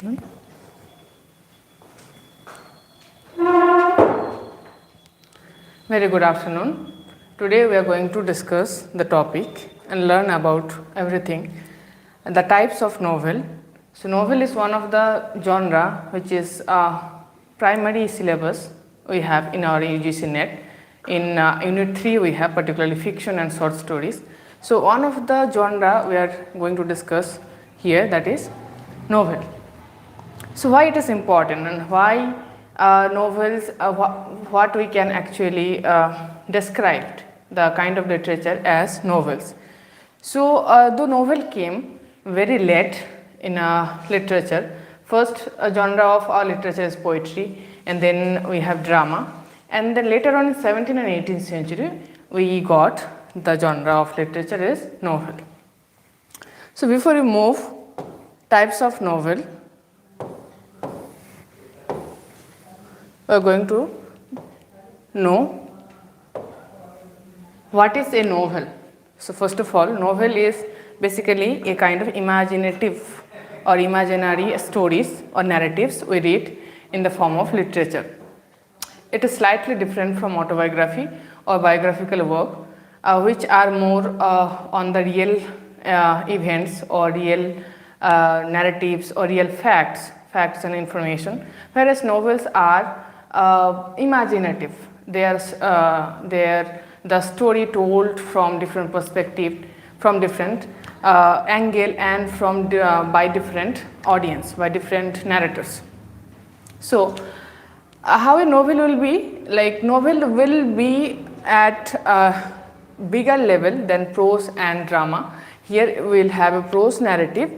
afternoon. Very good afternoon. Today we are going to discuss the topic and learn about everything, the types of novel. So novel is one of the genre which is primary syllabus we have in our UGC NET. In unit 3 we have particularly fiction and short stories. So one of the genre we are going to discuss here, that is novel. So why it is important and why novels, what we can actually describe the kind of literature as novels. So the novel came very late in literature. First genre of our literature is poetry, and then we have drama, and then later on in 17th and 18th century we got the genre of literature is novel. So before we move types of novel, we are going to know what is a novel. So first of all, novel is basically a kind of imaginative or imaginary stories or narratives we read in the form of literature. It is slightly different from autobiography or biographical work, which are more on the real events or real narratives or real facts and information, whereas novels are imaginative. They are the story told from different perspective, from different angle, and from by different audience, by different narrators. So how a novel will be, like novel will be at a bigger level than prose and drama. Here we will have a prose narrative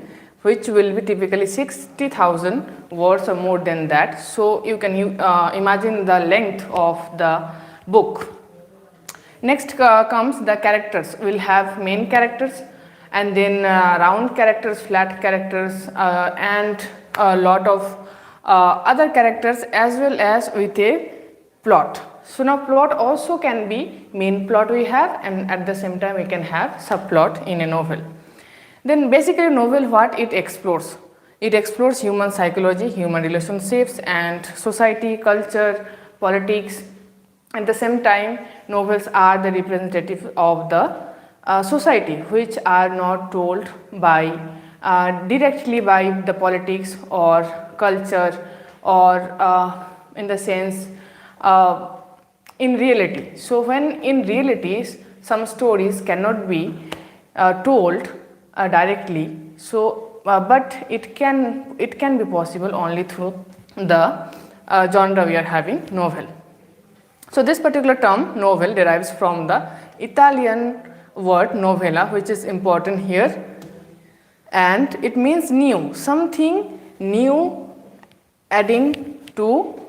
which will be typically 60,000 words or more than that. So you can imagine the length of the book. Next comes the characters. We will have main characters, and then round characters, flat characters, and a lot of other characters, as well as with a plot. So now plot also can be main plot we have, and at the same time we can have subplot in a novel. Then basically novel, what it explores? It explores human psychology, human relationships, and society, culture, politics. At the same time, novels are the representative of the society, which are not told by directly by the politics or culture or in the sense in reality. So when in realities some stories cannot be told directly, so but it can be possible only through the genre we are having, novel. So this particular term novel derives from the Italian word novella, which is important here, and it means new, something new adding to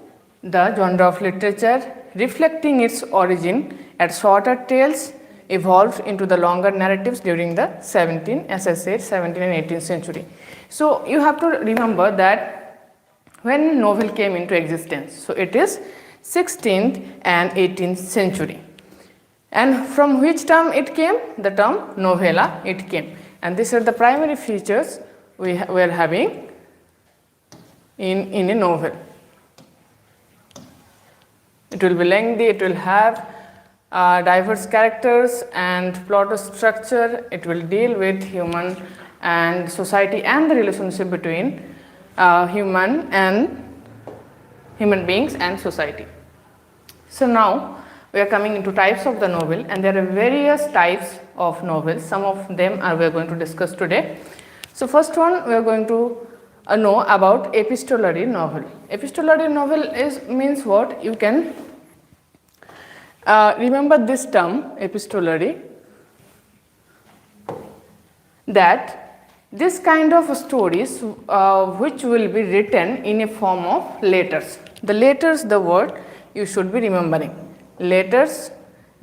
the genre of literature, reflecting its origin as shorter tales evolved into the longer narratives during the 17th and 18th century. So you have to remember that when novel came into existence, so it is 16th and 18th century. And from which term it came? The term novella it came. And these are the primary features we are having in a novel. It will be lengthy, it will have diverse characters and plot structure. It will deal with human and society and the relationship between human beings and society. So now we are coming into types of the novel, and there are various types of novels. Some of them we are going to discuss today. So first one, we are going to know about epistolary novel. Epistolary novel means what? You can remember this term epistolary, that this kind of stories which will be written in a form of letters. The letters, the word you should be remembering. Letters,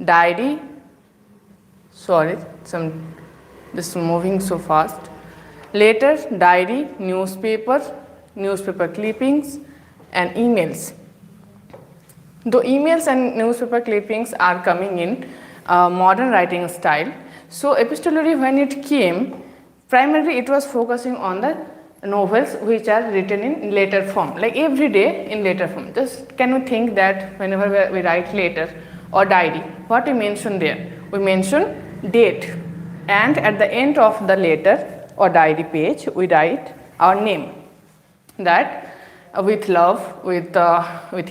diary, sorry, this is moving so fast. Letters, diary, newspaper clippings, and emails. Though emails and newspaper clippings are coming in modern writing style, so epistolary when it came, primarily it was focusing on the novels which are written in letter form, like every day in letter form. Just can you think that whenever we write letter or diary, what we mention there? We mention date, and at the end of the letter or diary page we write our name, that with love, with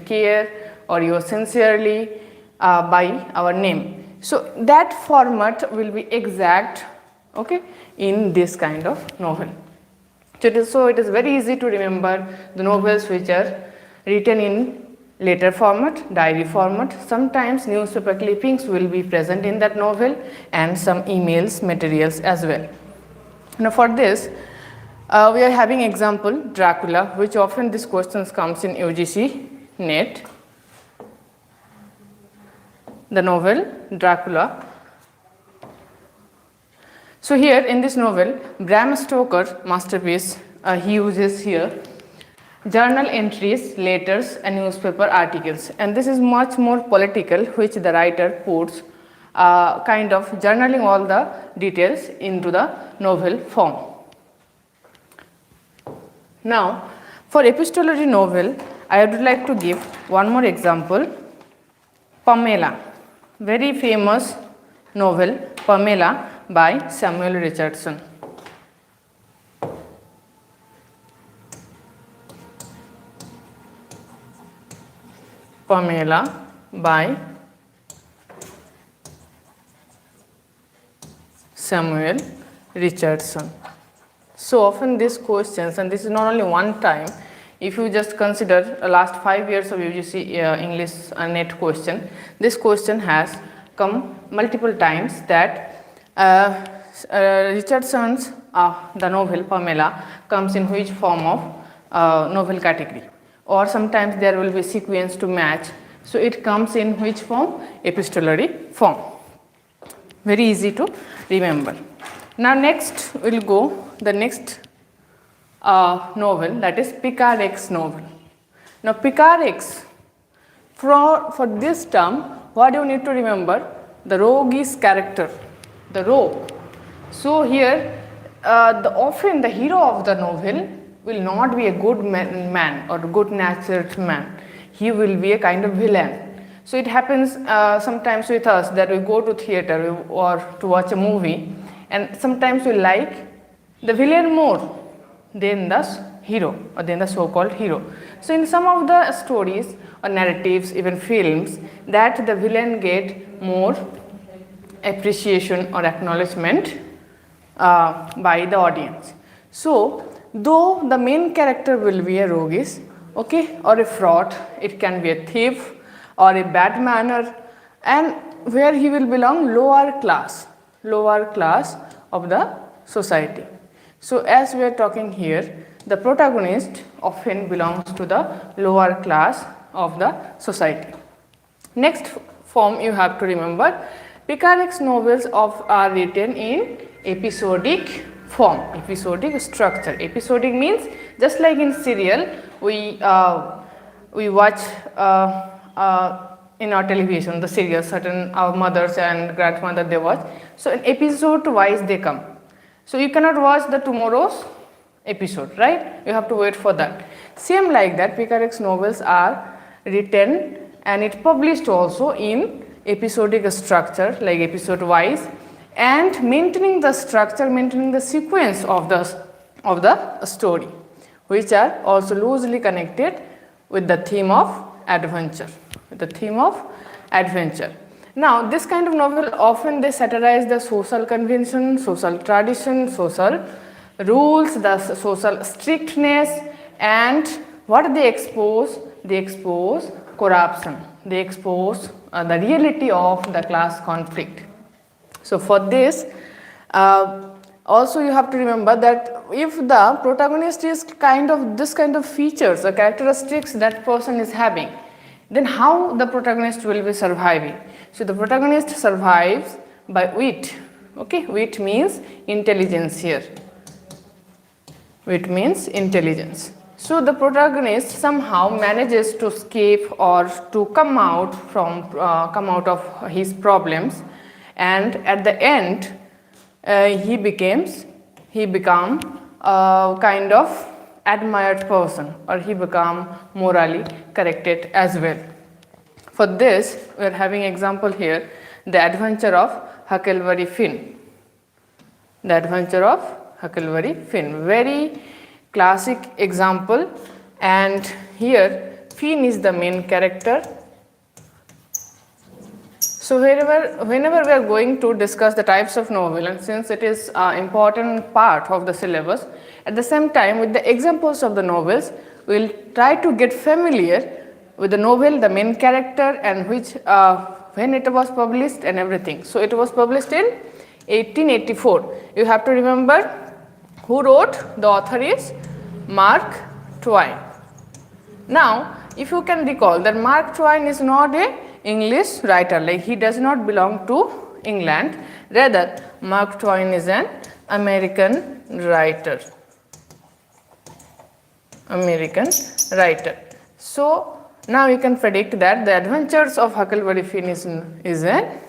care, or yours sincerely, by our name. So that format will be exact, okay, in this kind of novel. So it is very easy to remember the novels which are written in letter format, diary format. Sometimes newspaper clippings will be present in that novel, and some emails materials as well. Now for this, we are having example Dracula, which often this questions comes in UGC NET. The novel Dracula. So here in this novel, Bram Stoker masterpiece, he uses here journal entries, letters and newspaper articles, and this is much more political, which the writer puts kind of journaling all the details into the novel form. Now for epistolary novel, I would like to give one more example, Pamela, very famous novel Pamela by Samuel Richardson. Pamela by Samuel Richardson. So often these questions, and this is not only one time, if you just consider last 5 years of UGC English NET question, this question has come multiple times, that Richardson's the novel Pamela comes in which form of novel category, or sometimes there will be sequence to match, so it comes in which form? Epistolary form. Very easy to remember. Now next we will go the next novel, that is Picaret's novel. Now Picaret's, for this term, what you need to remember? The roguish character, the rogue. So here often the hero of the novel will not be a good man or good natured man. He will be a kind of villain. So it happens sometimes with us that we go to theater or to watch a movie, and sometimes we like the villain more than the hero or than the so-called hero. So in some of the stories or narratives, even films, that the villain get more appreciation or acknowledgement by the audience. So though the main character will be a roguish, okay, or a fraud, it can be a thief or a bad manner, and where he will belong lower class of the society. So as we are talking here, the protagonist often belongs to the lower class of the society. Next form you have to remember, Picaret's novels are written in episodic form, episodic structure. Episodic means just like in serial, we watch in our television the serials, certain our mothers and grandmother they watch. So in episode wise they come. So you cannot watch the tomorrow's episode, right? You have to wait for that. Same like that, Picaret's novels are written and it published also in episodic structure, like episode wise, and maintaining the structure, maintaining the sequence of the story, which are also loosely connected with the theme of adventure. Now this kind of novel often they satirize the social convention, social tradition, social rules, the social strictness, and what they expose? They expose corruption, they expose the reality of the class conflict. So for this also you have to remember that if the protagonist is this kind of features or characteristics that person is having, then how the protagonist will be surviving? So the protagonist survives by wit. Okay, wit means intelligence here. Wit means intelligence. So the protagonist somehow manages to escape or to come out of his problems, and at the end he becomes kind of admired person, or he become morally corrected as well. For this, we are having example here, the adventure of Huckleberry Finn. The adventure of Huckleberry Finn, very classic example, and here Finn is the main character. So whenever we are going to discuss the types of novel, and since it is an important part of the syllabus, at the same time with the examples of the novels, we will try to get familiar with the novel, the main character, and which when it was published and everything. So it was published in 1884. You have to remember who wrote. The author is Mark Twain. Now, if you can recall that Mark Twain is not a English writer, like he does not belong to England, rather Mark Twain is an American writer. So now you can predict that the Adventures of Huckleberry Finn is an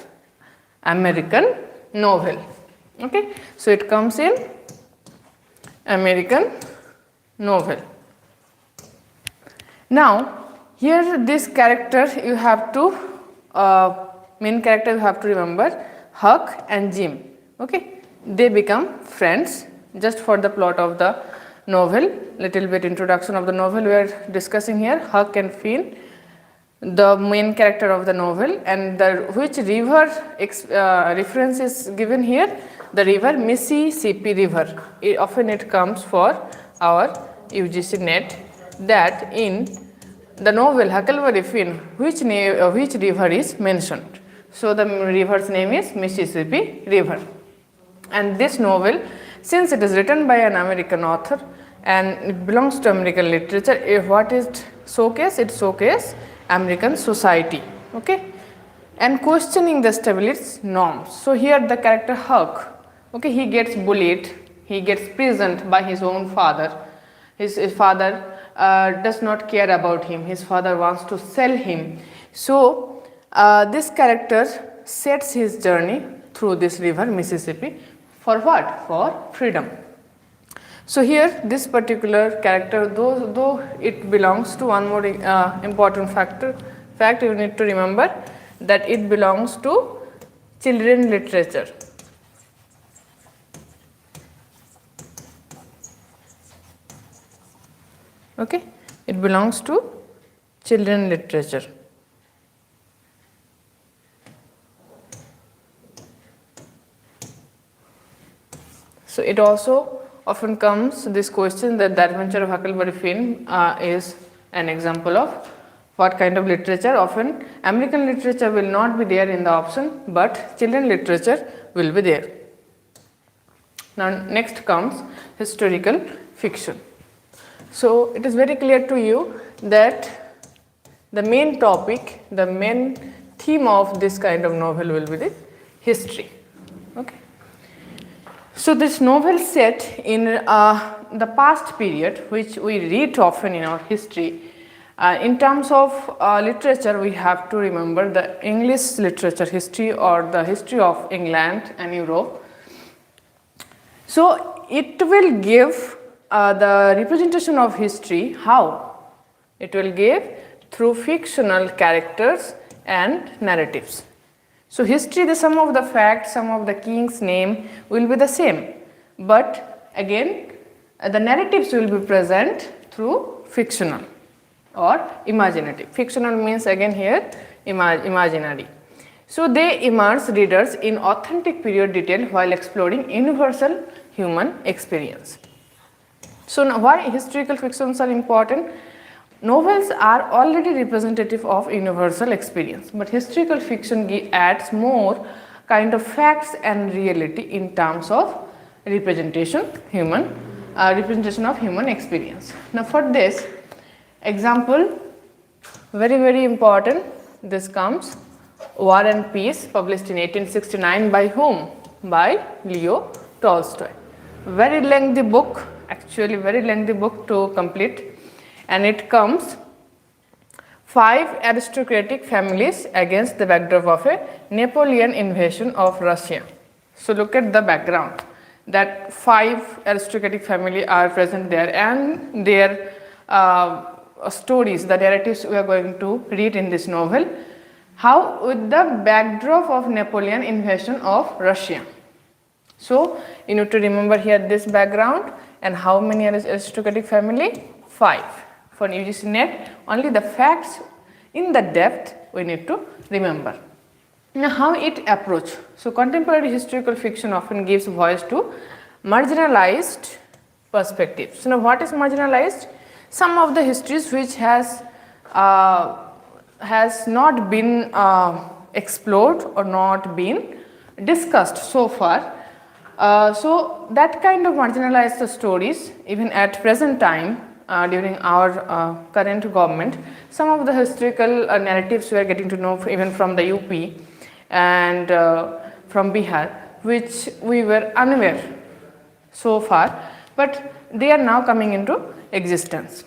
American novel. Okay, so it comes in American novel. Now here this character you have to main character you have to remember, Huck and Jim. Okay, they become friends. Just for the plot of the novel, little bit introduction of the novel we are discussing here. Huck and Finn, the main character of the novel, and which river reference is given here, the river Mississippi River. Often it comes for our UGC NET, that in the novel Huckleberry Finn, which river is mentioned. So the river's name is Mississippi River. And this novel, since it is written by an American author and it belongs to American literature, what is showcase? It showcase American society, okay, and questioning the established norms. So here the character Huck, okay, he gets bullied, he gets imprisoned by his own father. His father does not care about him. His father wants to sell him. So this character sets his journey through this river Mississippi for what? For freedom. So here this particular character, though it belongs to one more important fact you need to remember, that it belongs to children literature. Okay, it belongs to children literature. So it also often comes this question that the Adventure of Huckleberry Finn is an example of what kind of literature. Often American literature will not be there in the option, but children literature will be there. Now next comes historical fiction. So it is very clear to you that the main topic, the main theme of this kind of novel will be the history. Okay. So this novel set in the past period, which we read often in our history. In terms of literature, we have to remember the English literature history or the history of England and Europe. So it will give the representation of history. How? It will give through fictional characters and narratives. So history, the sum of the facts, some of the king's name will be the same, but again the narratives will be present through fictional or imaginative. Fictional means again here imaginary. So they immerse readers in authentic period detail while exploring universal human experience. So now why historical fictions are important? Novels are already representative of universal experience, but historical fiction adds more kind of facts and reality in terms of representation of human experience. Now for this example, very important, this comes War and Peace, published in 1869 by whom? By Leo Tolstoy. Very lengthy book, actually very lengthy book to complete. And it comes 5 aristocratic families against the backdrop of a Napoleon invasion of Russia. So look at the background. that 5 aristocratic family are present there, and their stories, the narratives we are going to read in this novel, how with the backdrop of Napoleon invasion of Russia. So you need to remember here this background, and how many aristocratic family? 5. For UGC NET, only the facts in the depth we need to remember. Now how it approach? So contemporary historical fiction often gives voice to marginalized perspectives. So now what is marginalized? Some of the histories which has not been explored or not been discussed so far. So that kind of marginalized stories, even at present time, during our current government, some of the historical narratives we are getting to know even from the UP and from Bihar, which we were unaware so far, but they are now coming into existence.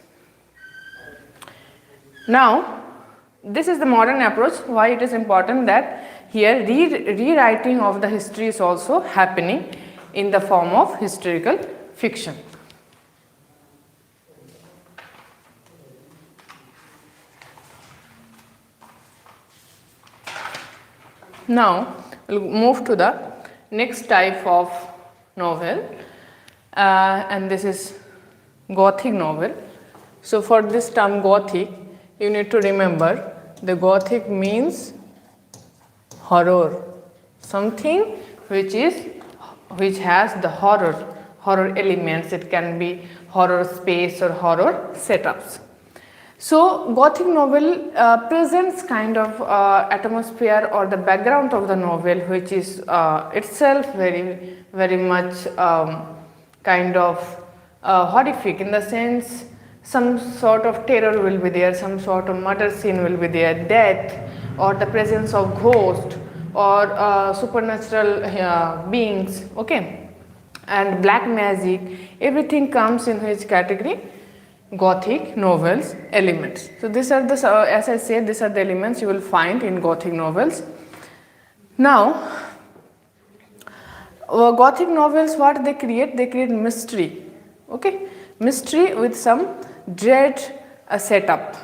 Now this is the modern approach. Why it is important that here rewriting of the history is also happening in the form of historical fiction. Now we will move to the next type of novel, and this is Gothic novel. So for this term Gothic, you need to remember the Gothic means horror, something which has the horror elements. It can be horror space or horror setups. So Gothic novel presents kind of atmosphere or the background of the novel, which is itself very much kind of horrific, in the sense some sort of terror will be there, some sort of murder scene will be there, death or the presence of ghost or supernatural beings, okay, and black magic. Everything comes in which category? Gothic novels elements. So these are the, as I said, these are the elements you will find in Gothic novels. Now Gothic novels, what they create? They create mystery, okay, mystery with some dread setup,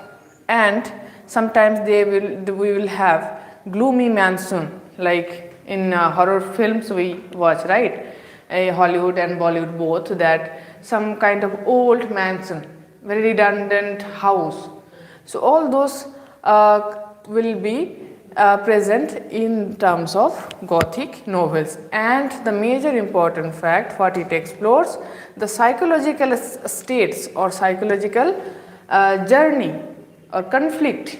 and sometimes we will have gloomy mansion, like in horror films we watch, right, Hollywood and Bollywood both, that some kind of old mansion, very redundant house. So all those will be present in terms of Gothic novels. And the major important fact what it explores, the psychological states or psychological journey or conflict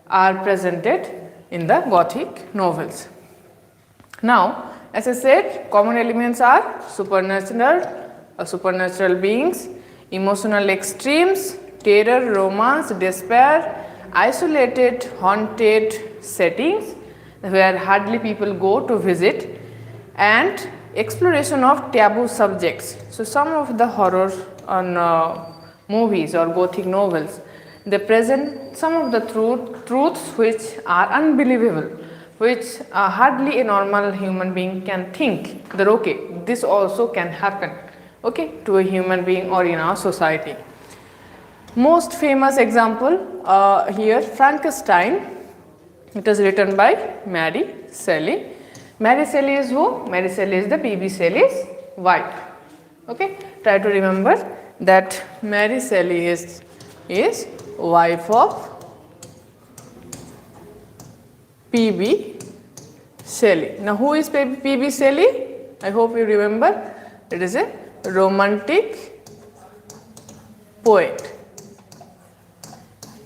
are presented in the Gothic novels. Now as I said, common elements are supernatural or supernatural beings, emotional extremes, terror, romance, despair, isolated, haunted settings where hardly people go to visit, and exploration of taboo subjects. So some of the horror on movies or Gothic novels, they present some of the truths which are unbelievable, which hardly a normal human being can think that okay, this also can happen, okay, to a human being or in our society. Most famous example here, Frankenstein. It is written by Mary Shelley. Mary Shelley is who? Mary Shelley is the P.B. Shelley's wife. Okay, try to remember that Mary Shelley is wife of P.B. Shelley. Now who is P.B. Shelley? I hope you remember. It is a romantic poet.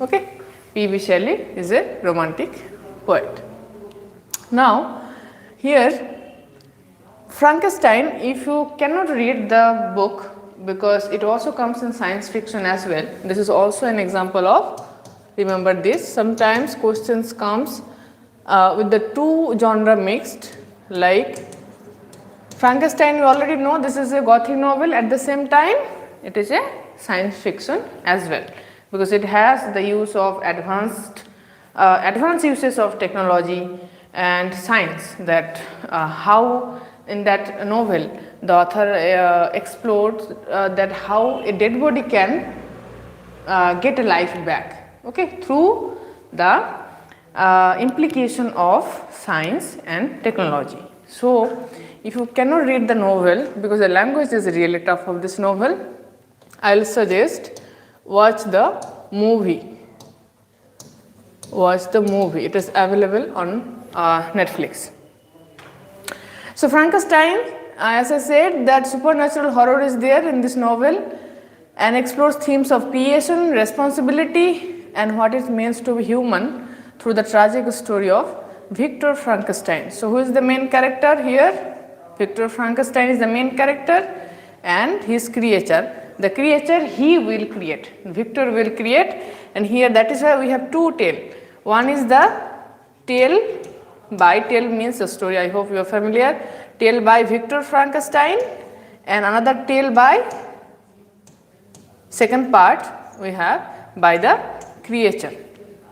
Okay, P.B. Shelley is a romantic poet. Now here Frankenstein, if you cannot read the book, because it also comes in science fiction as well, this is also an example of, remember this, sometimes questions comes with the two genre mixed, like Frankenstein we already know this is a Gothic novel, at the same time it is a science fiction as well, because it has the use of advanced uses of technology and science, that how in that novel the author explored that how a dead body can get a life back, okay, through the implication of science and technology. So, if you cannot read the novel because the language is really tough of this novel, I will suggest watch the movie. Watch the movie. It is available on Netflix. So, Frankenstein, as I said, that supernatural horror is there in this novel and explores themes of creation, responsibility, and what it means to be human through the tragic story of Victor Frankenstein. So, who is the main character here? Victor Frankenstein is the main character and his creature. The creature he will create, Victor will create, and here that is why we have two tales. One is the tale by, tale means a story, I hope you are familiar, tale by Victor Frankenstein, and another tale by, second part we have by the creature.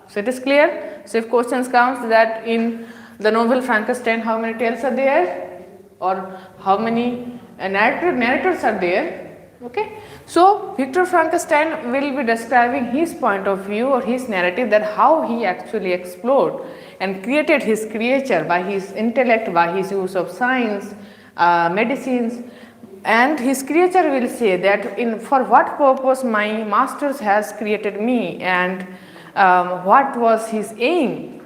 So, it is clear. So, if questions comes that in the novel Frankenstein how many tales are there or how many narrators are there, okay. So, Victor Frankenstein will be describing his point of view or his narrative, that how he actually explored and created his creature by his intellect, by his use of science, medicines, and his creature will say that for what purpose my master has created me, and what was his aim,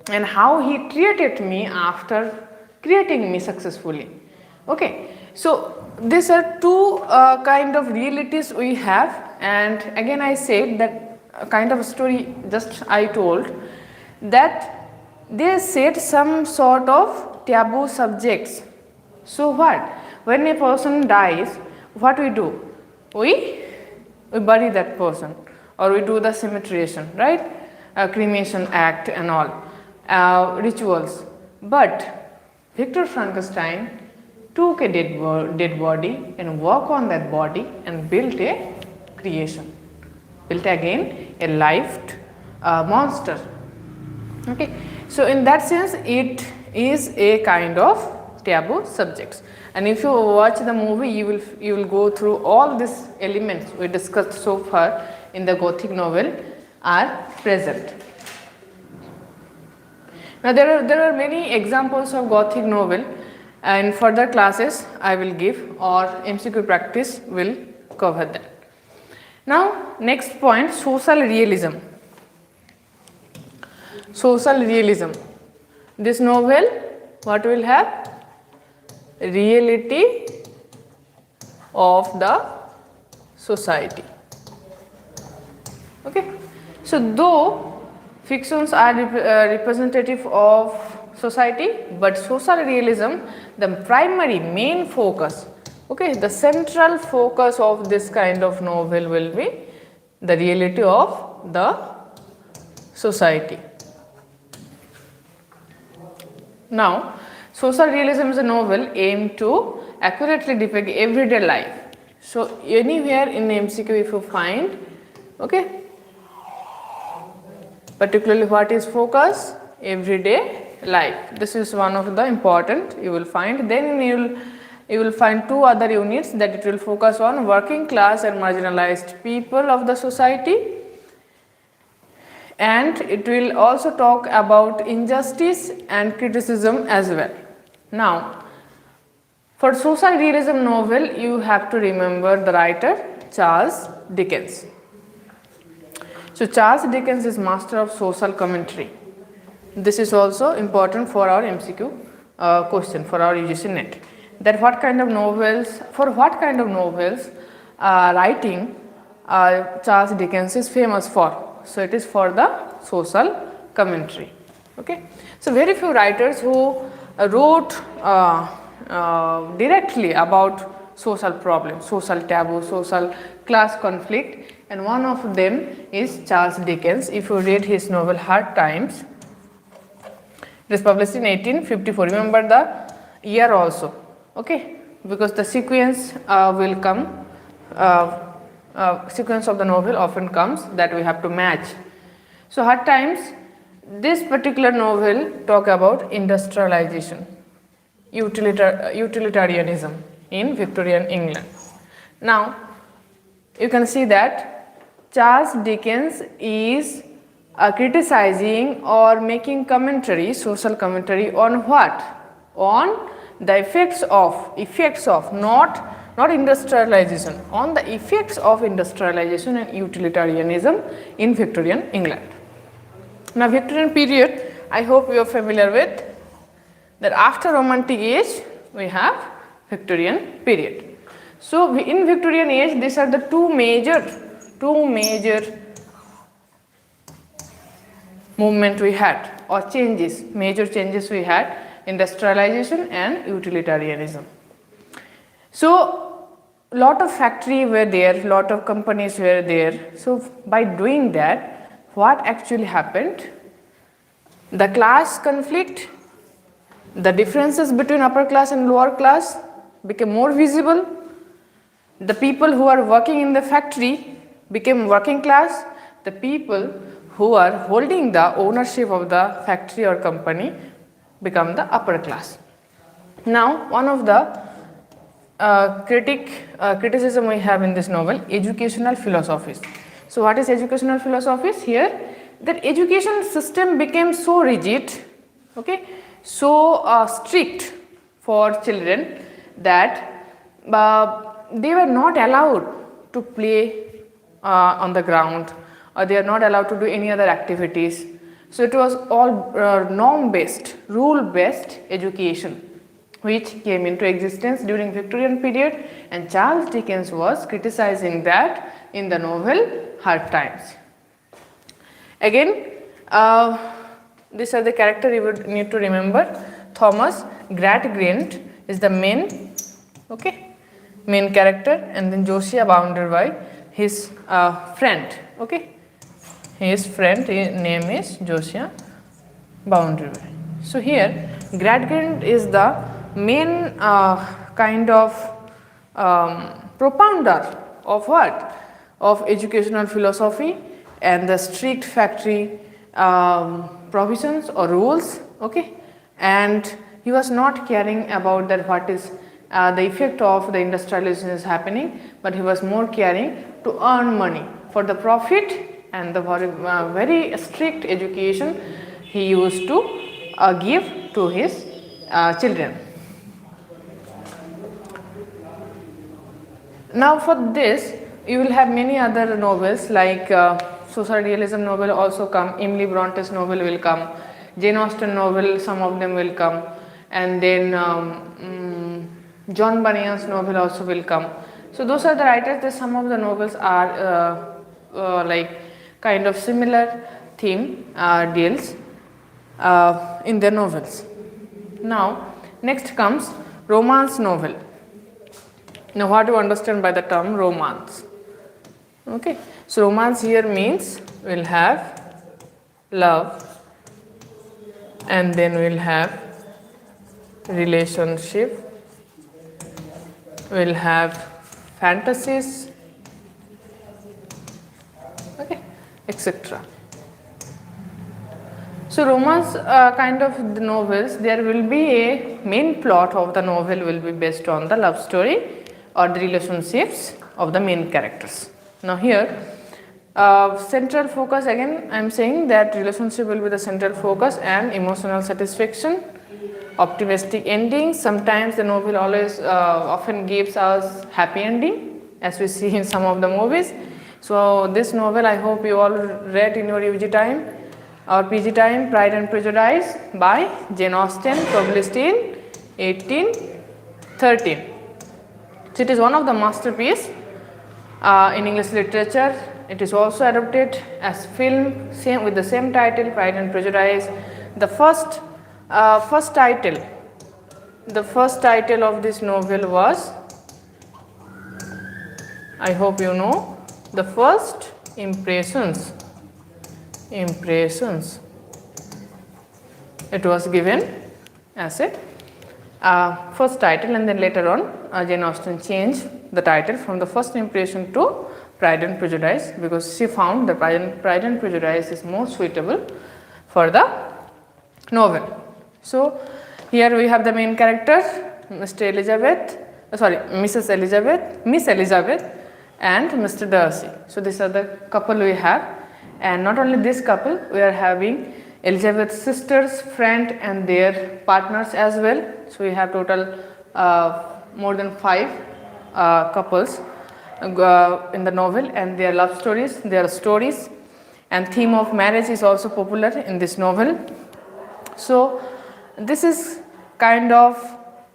and how he treated me after creating me successfully, okay. So, these are two kind of realities we have, and again I said that kind of story just I told that they set some sort of taboo subjects. So, what? When a person dies, what we do? We bury that person, or we do the cemeterization, right? Cremation act and all rituals. But Victor Frankenstein took a dead body and worked on that body and built a creation, built again a lived monster, okay. So, in that sense it is a kind of taboo subjects, and if you watch the movie you will go through all these elements we discussed so far in the Gothic novel are present. Now, there are many examples of Gothic novel. In further classes I will give, or MCQ practice will cover that. Now, next point, social realism. Social realism. This novel, what will have? Reality of the society. Okay. So, though fictions are representative of society, but social realism, the primary main focus, okay, the central focus of this kind of novel will be the reality of the society. Now, social realism is a novel aimed to accurately depict everyday life. So, anywhere in MCQ if you find, okay, particularly what is focus? Everyday life. This is one of the important you will find. Then you will find two other units that it will focus on working class and marginalized people of the society, and it will also talk about injustice and criticism as well. Now, for social realism novel you have to remember the writer Charles Dickens. So, Charles Dickens is master of social commentary. This is also important for our MCQ question for our UGC NET, that what kind of novels, for what kind of novels writing Charles Dickens is famous for. So, it is for the social commentary, okay. So, very few writers who wrote directly about social problems, social taboo, social class conflict, and one of them is Charles Dickens. If you read his novel Hard Times, it is published in 1854. Remember the year also, okay, because the sequence will come, sequence of the novel often comes that we have to match. So, Hard Times, this particular novel talk about industrialization, utilitarianism, in Victorian England. Now, you can see that Charles Dickens is criticizing or making commentary, social commentary on what? On the effects of not industrialization, on the effects of industrialization and utilitarianism in Victorian England. Now, Victorian period, I hope you are familiar with that. After Romantic age we have Victorian period. So, in Victorian age these are the two major movement we had, or major changes we had: industrialization and utilitarianism. So, lot of factory were there, lot of companies were there. So, by doing that, what actually happened? The class conflict, the differences between upper class and lower class became more visible. The people who are working in the factory became working class. The people who are holding the ownership of the factory or company become the upper class. Now, one of the criticism we have in this novel, educational philosophies. So, what is educational philosophies? Here, that education system became so rigid, okay, so strict for children that they were not allowed to play on the ground, or they are not allowed to do any other activities. So, it was all norm based, rule based education which came into existence during Victorian period, and Charles Dickens was criticizing that in the novel Hard Times. Again, these are the character you would need to remember. Thomas Gradgrind is the main character, and then Josiah bounded by his friend. Okay, his friend name is Josiah bounded by. So here Gradgrind is the main kind of propounder of what? Of educational philosophy and the strict factory provisions or rules, okay, and he was not caring about that what is the effect of the industrialization is happening, but he was more caring to earn money for the profit, and the very strict education he used to give to his children. Now, for this you will have many other novels like social realism novel also come, Emily Bronte's novel will come, Jane Austen novel, some of them will come, and then John Bunyan's novel also will come. So, those are the writers that some of the novels are like kind of similar theme deals in their novels. Now, next comes romance novel. Now, what do you understand by the term romance? Okay. So, romance here means we will have love, and then we will have relationship, we will have fantasies, okay, etc. So, romance kind of the novels, there will be a main plot of the novel will be based on the love story or the relationships of the main characters. Now, here central focus, again I am saying that relationship will be the central focus, and emotional satisfaction, optimistic ending. Sometimes the novel always often gives us happy ending, as we see in some of the movies. So, this novel I hope you all read in your UG time or PG time, Pride and Prejudice by Jane Austen, published in 1813. So, it is one of the masterpiece in English literature. It is also adapted as film, same with the same title, Pride and Prejudice. The first title of this novel was, I hope you know, The First Impressions. It was given as a first title, and then later on Jane Austen changed the title from The First Impression to Pride and Prejudice, because she found that Pride and Prejudice is more suitable for the novel. So, here we have the main character, Mr. Elizabeth, sorry, Miss Elizabeth and Mr. Darcy. So these are the couple we have, and not only this couple, we are having Elizabeth's sisters, friend and their partners as well. So we have total more than 5 couples in the novel, and their love stories, their stories, and theme of marriage is also popular in this novel. So this is kind of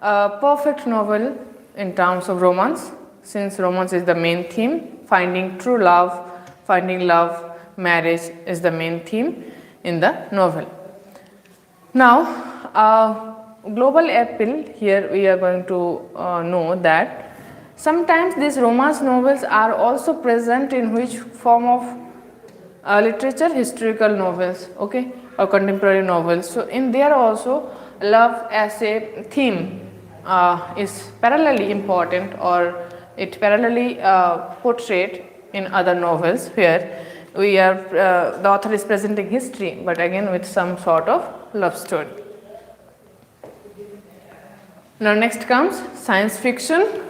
a perfect novel in terms of romance, since romance is the main theme. Finding true love, finding love, marriage is the main theme in the novel. Now, global appeal, here we are going to know that sometimes these romance novels are also present in which form of literature, historical novels, okay, or contemporary novels. So in there also love as a theme is parallelly important, or it parallelly portrayed in other novels where we are the author is presenting history, but again with some sort of love story. Now next comes science fiction.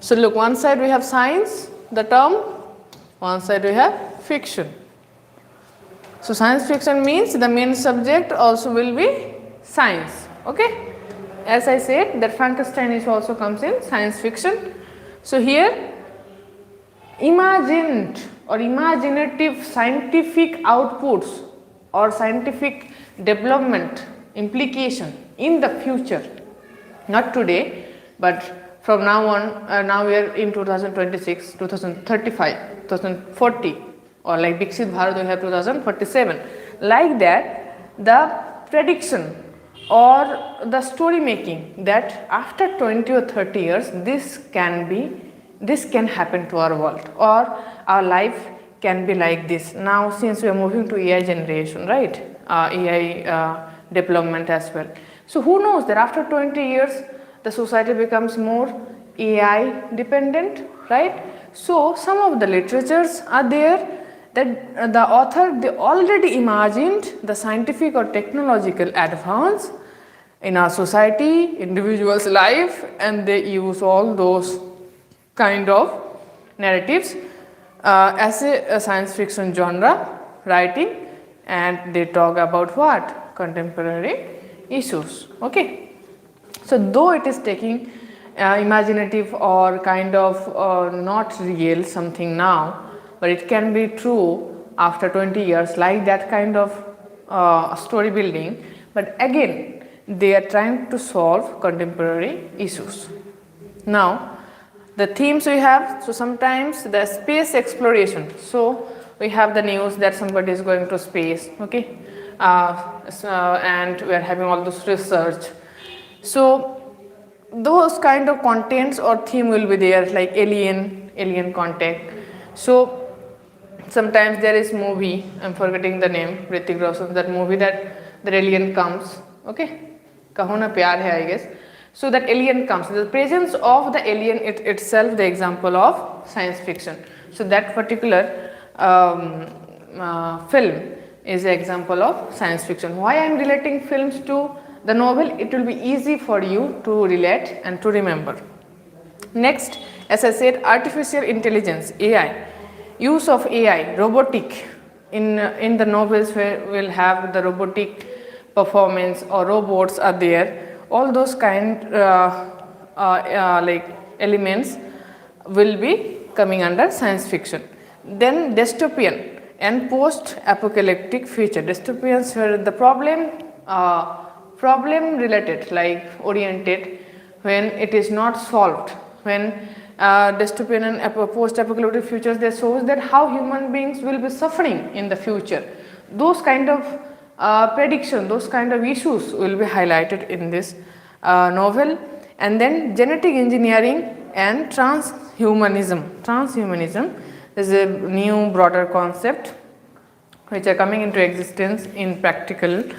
So look, one side we have science, the term, one side we have fiction. So science fiction means the main subject also will be science, okay. As I said, that Frankenstein is also comes in science fiction. So here imagined or imaginative scientific outputs or scientific development implication in the future, not today, but from now on, now we are in 2026, 2035, 2040, or like Viksit Bharat we have 2047. Like that, the prediction or the story making that after 20 or 30 years this can happen to our world, or our life can be like this. Now since we are moving to AI generation, right, AI development as well. So who knows that after 20 years the society becomes more AI dependent, right? So some of the literatures are there that the author, they already imagined the scientific or technological advance in our society, individual's life, and they use all those kind of narratives as a science fiction genre writing, and they talk about what? Contemporary issues, okay. So though it is taking imaginative or kind of not real something now, but it can be true after 20 years, like that kind of story building, but again they are trying to solve contemporary issues. Now the themes we have, so sometimes the space exploration, so we have the news that somebody is going to space, okay, and we are having all this research. So those kind of contents or theme will be there, like alien contact. So sometimes there is movie, I'm forgetting the name, Hrithik Roshan, that movie that the alien comes, okay, Kaho Na Pyar Hai, I guess. So that alien comes, the presence of the alien itself the example of science fiction. So that particular film is an example of science fiction. Why I am relating films to the novel? It will be easy for you to relate and to remember. Next, as I said, artificial intelligence, AI, use of AI, robotic in the novels where we'll have the robotic performance or robots are there. All those kind like elements will be coming under science fiction. Then dystopian and post-apocalyptic future. Dystopians where the problem related, like oriented, when it is not solved, when dystopian and post-apocalyptic futures, they shows that how human beings will be suffering in the future. Those kind of prediction, those kind of issues will be highlighted in this novel. And then genetic engineering and transhumanism. Transhumanism is a new broader concept which are coming into existence in practicality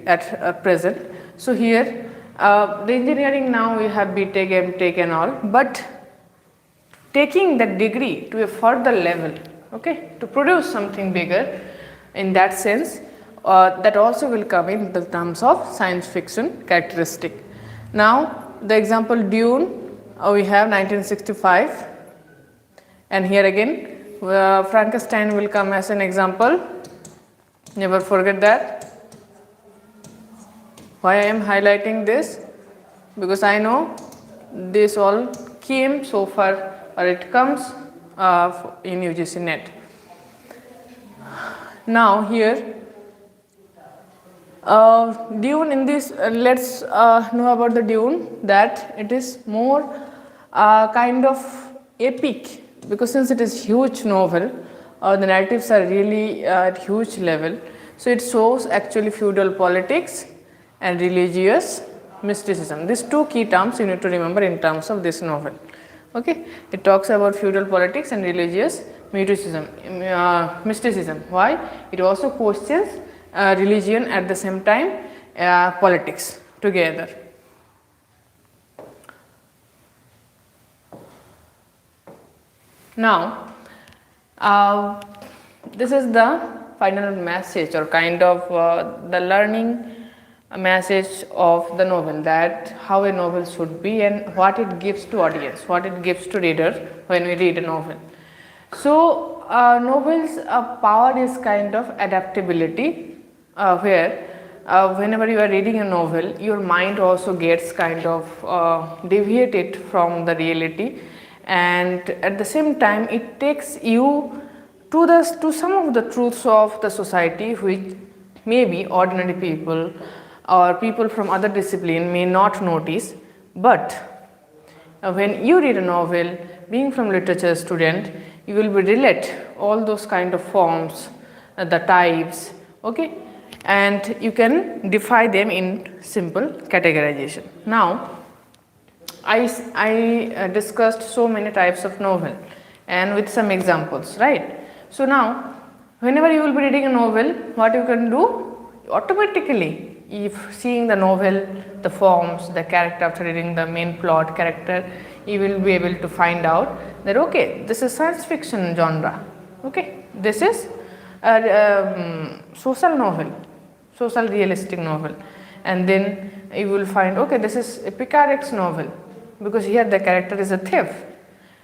at present. So here the engineering, now we have BTech, MTech and all, but taking that degree to a further level, okay, to produce something bigger, in that sense that also will come in the terms of science fiction characteristic. Now the example Dune, we have 1965, and here again Frankenstein will come as an example. Never forget that. Why I am highlighting this? Because I know this all came so far, or it comes in UGC NET. Now here Dune, in this let's know about the Dune, that it is more kind of epic, because since it is huge novel, the narratives are really at huge level. So it shows actually feudal politics and religious mysticism. These two key terms you need to remember in terms of this novel. Okay, it talks about feudal politics and religious mysticism. Why? It also questions religion at the same time, politics together. Now, this is the final message, or kind of the learning message of the novel, that how a novel should be and what it gives to audience, what it gives to reader when we read a novel. So novels power is kind of adaptability, where whenever you are reading a novel, your mind also gets kind of deviated from the reality, and at the same time it takes you to some of the truths of the society, which maybe ordinary people or people from other discipline may not notice. But when you read a novel, being from literature student, you will be relate all those kind of forms, the types, okay, and you can define them in simple categorization. Now I discussed so many types of novel and with some examples, right? So now whenever you will be reading a novel, what you can do automatically, if seeing the novel, the forms, the character, after reading the main plot character, you will be able to find out that okay, this is science fiction genre, okay, this is a social novel, social realistic novel, and then you will find okay, this is a picaresque novel, because here the character is a thief,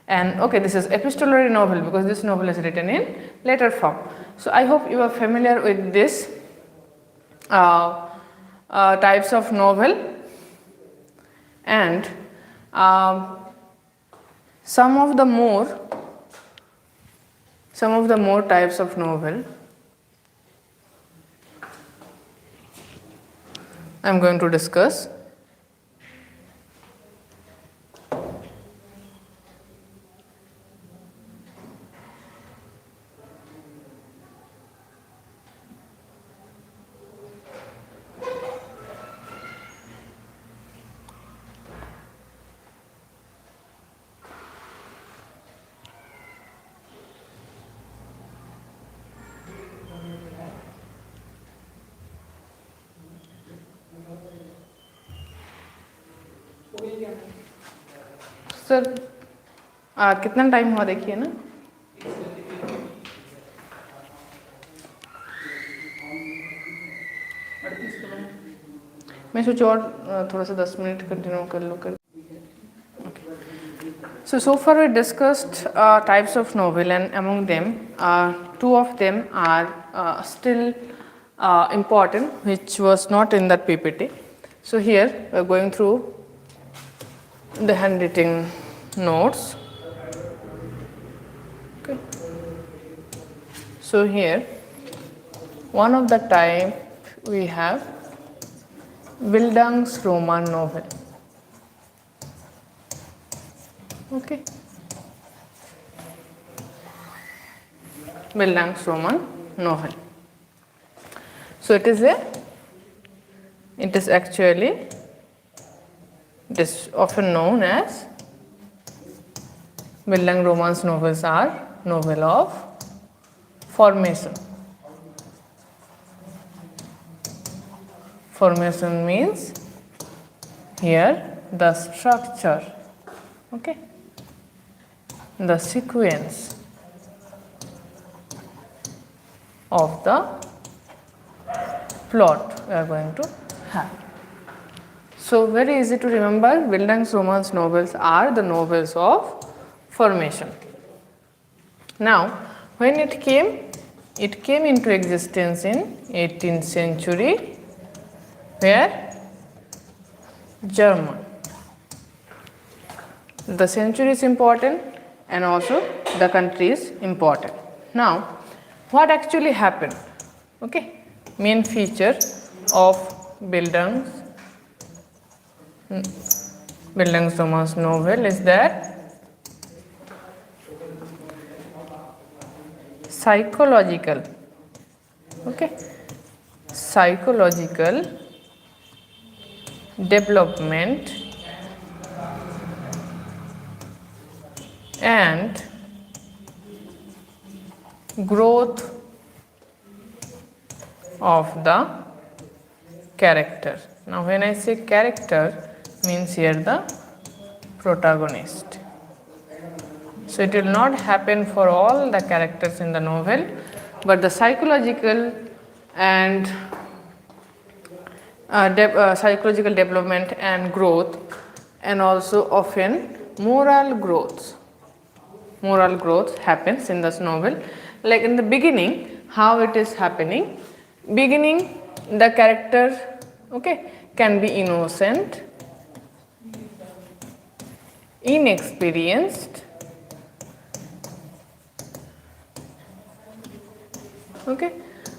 and okay, this is epistolary novel, because this novel is written in letter form. So I hope you are familiar with this types of novel, and some of the more types of novel I am going to discuss. Sir कितना time हुआ देखिए ना, मैं सोचा और थोड़ा सा 10 minute continue कर लो कर. So far we discussed types of novel, and among them two of them are still important, which was not in that PPT. So here we are going through the handwritten notes. Okay. So here one of the type we have Bildungsroman novel. Okay. Bildungsroman novel. So it is often known as Bildungsromans novels are novel of formation. Formation means here the structure, okay, the sequence of the plot we are going to have. So very easy to remember, Bildungsroman's novels are the novels of formation. Now, when it came into existence in 18th century, where German. The century is important and also the country is important. Now, what actually happened? Okay, main feature of Bildungsroman's novel is that psychological development and growth of the character. Now, when I say character, means here the protagonist. So, it will not happen for all the characters in the novel, but the psychological and psychological development and growth, and also often moral growth happens in this novel. Like in the beginning, how it is happening? Beginning, the character can be innocent, inexperienced,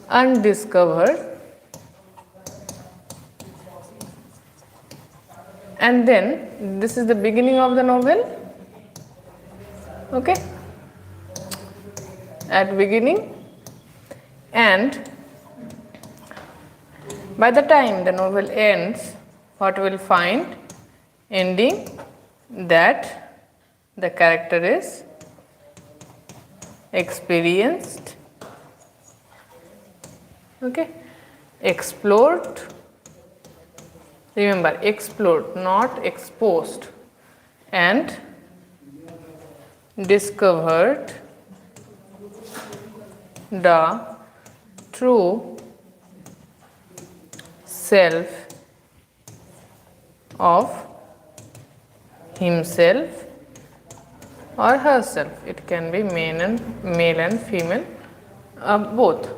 undiscovered, and then this is the beginning of the novel. At beginning, and by the time the novel ends, what we will find? Ending, that the character is experienced, explored. Remember, explored, not exposed, and discovered the true self of himself or herself. It can be male and female, both.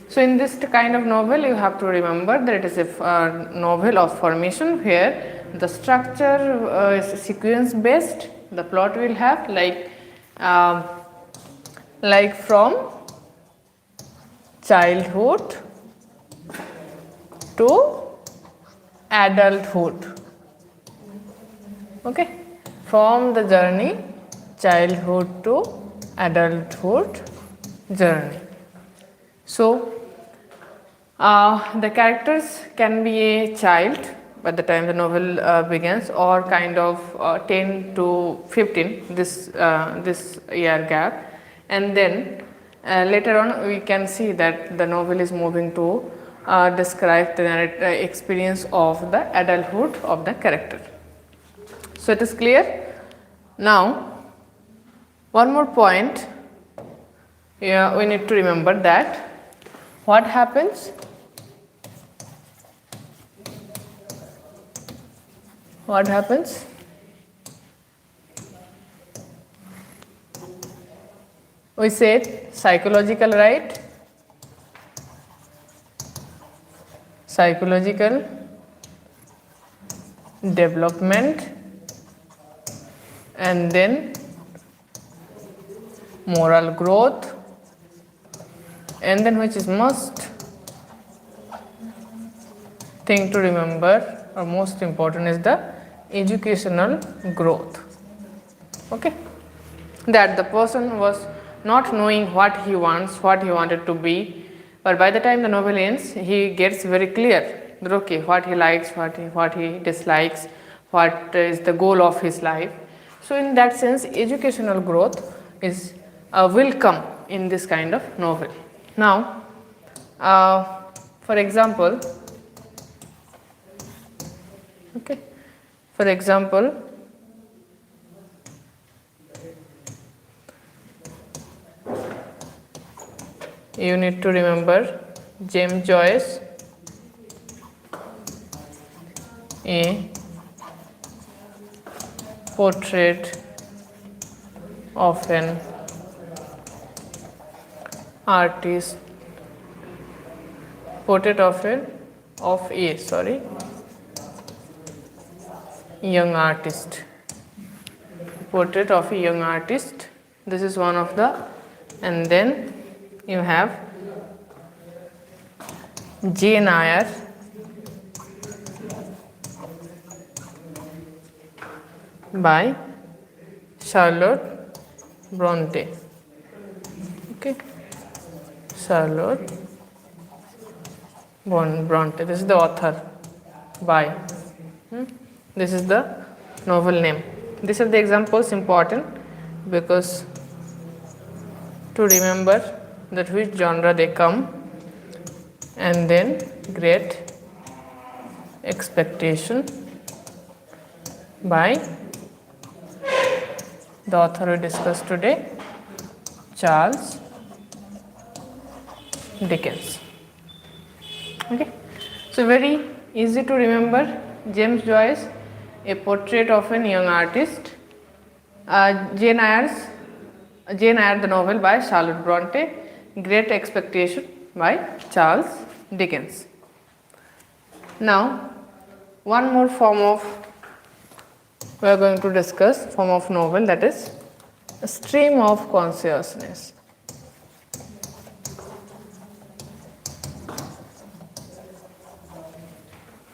So, in this kind of novel, you have to remember that it is a novel of formation, where the structure is sequence based. The plot will have like from childhood to adulthood. From the journey childhood to adulthood journey. So, the characters can be a child by the time the novel begins, or kind of 10 to 15, this year gap, and then later on we can see that the novel is moving to describe the experience of the adulthood of the character. So, it is clear. Now, one more point we need to remember, that what happens? What happens? We said psychological, right? Psychological development, and then moral growth, and then which is most thing to remember or most important is the educational growth. That the person was not knowing what he wants, what he wanted to be, but by the time the novel ends, he gets very clear that what he likes, what he dislikes, what is the goal of his life. So, in that sense, educational growth is will come in this kind of novel. Now, for example, you need to remember James Joyce a portrait of an artist, portrait of a young artist, portrait of a young artist. This is one of the, and then you have Jane Eyre by Charlotte Bronte. Okay, Charlotte Bronte. This is the author by. This is the novel name. These are the examples important because to remember that which genre they come, and then Great Expectation by the author we discussed today, Charles Dickens. Okay, so very easy to remember. James Joyce, A Portrait of an Young Artist. Jane Eyre, the novel by Charlotte Bronte. Great Expectation by Charles Dickens. Now, one more form of, we are going to discuss form of novel, that is a stream of consciousness.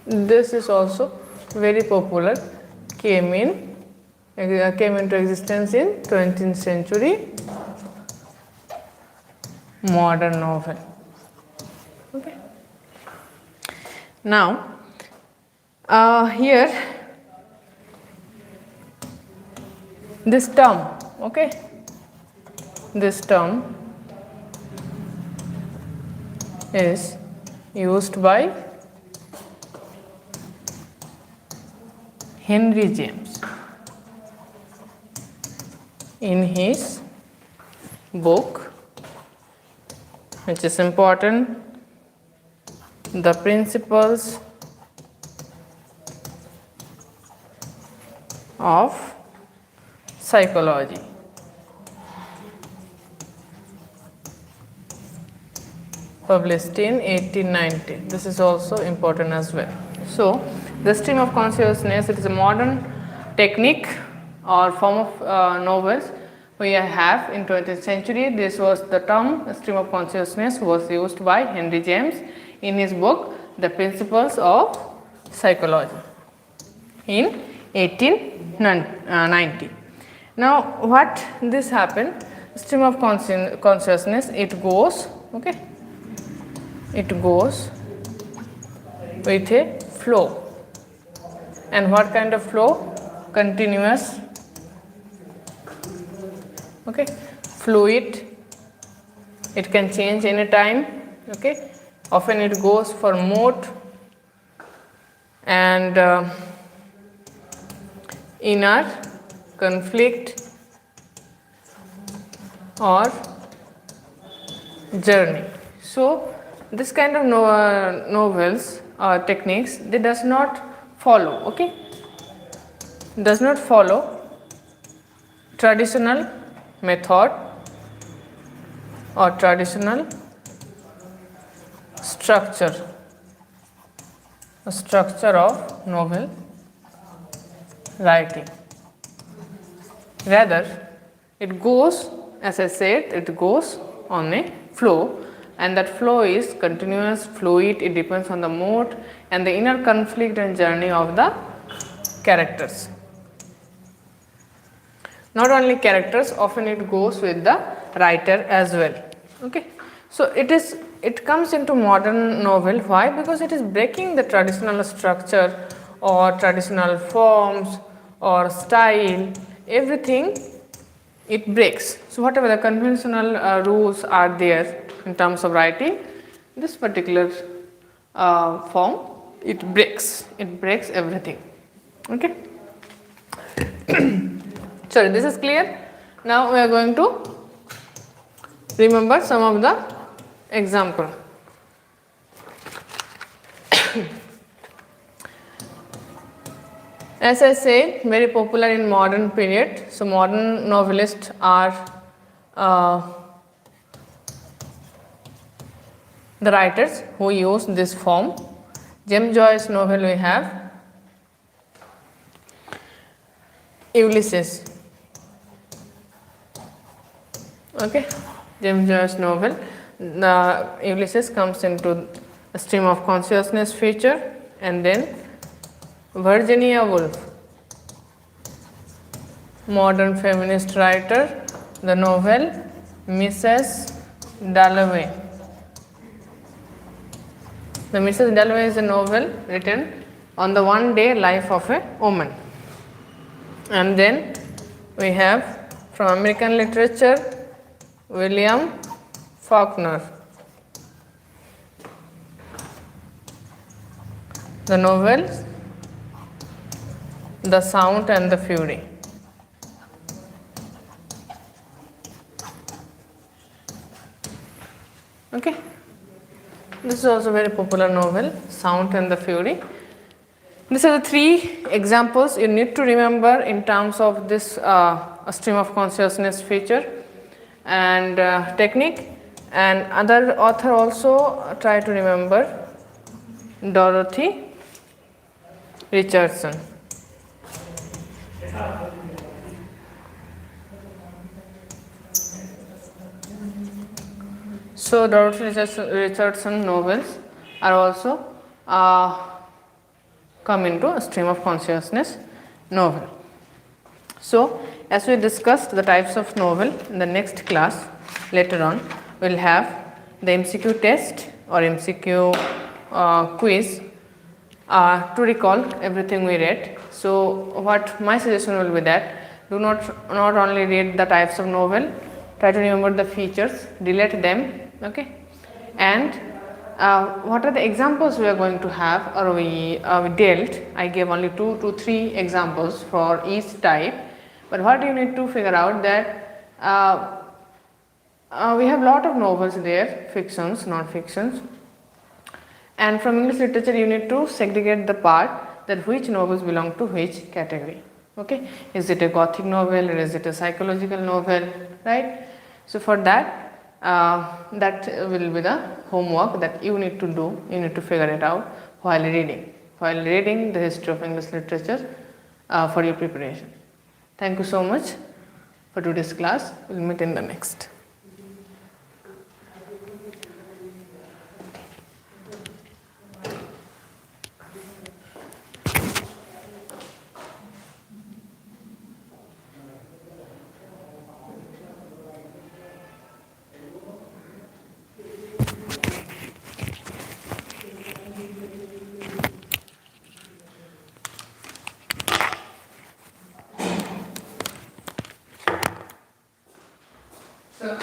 This is also very popular, came into existence in 20th century modern novel. Okay. Now, here this term, okay, this term is used by Henry James in his book, which is important, The Principles of Psychology. Published in 1890. This is also important as well. So, the stream of consciousness, it is a modern technique or form of novels we have in 20th century. This was the term, the stream of consciousness was used by Henry James in his book, The Principles of Psychology in 1890. Now, what this happened, stream of consciousness, it goes, okay, it goes with a flow. And what kind of flow? Continuous, okay, fluid. It can change any time, okay. Often it goes for mode and inner conflict or journey. So, this kind of novels or techniques, they does not follow, okay, does not follow traditional method or traditional structure of novel writing. Rather, it goes, as I said, it goes on a flow, and that flow is continuous, fluid. It depends on the mood and the inner conflict and journey of the characters. Not only characters, often it goes with the writer as well. Okay, so it comes into modern novel. Why? Because it is breaking the traditional structure or traditional forms or style. Everything it breaks. So whatever the conventional rules are there in terms of writing, this particular form, it breaks everything. Okay. Sorry, this is clear. Now we are going to remember some of the example. As I said, very popular in modern period. So modern novelists are the writers who use this form. James Joyce's novel we have Ulysses. Okay, James Joyce's novel. The Ulysses comes into a stream of consciousness feature, and then Virginia Woolf, modern feminist writer, the novel Mrs. Dalloway. The Mrs. Dalloway is a novel written on the one-day life of a woman. And then we have from American literature William Faulkner. The novel The Sound and the Fury. Okay. This is also a very popular novel, Sound and the Fury. These are the three examples you need to remember in terms of this stream of consciousness feature and technique. And other author also try to remember Dorothy Richardson. So Dorothy Richardson novels are also come into a stream of consciousness novel. So as we discussed the types of novel, in the next class later on we will have the MCQ test or MCQ quiz to recall everything we read. So what my suggestion will be that do not only read the types of novel, try to remember the features, delete them, okay, and what are the examples we are going to have or we dealt. I gave only 2 to 3 examples for each type, but what you need to figure out that we have lot of novels there, fictions, non-fictions, and from English literature you need to segregate the part that which novels belong to which category. Okay, is it a gothic novel or is it a psychological novel, right? So for that that will be the homework that you need to do. You need to figure it out while reading the history of English literature for your preparation. Thank you so much for today's class. We'll meet in the next. So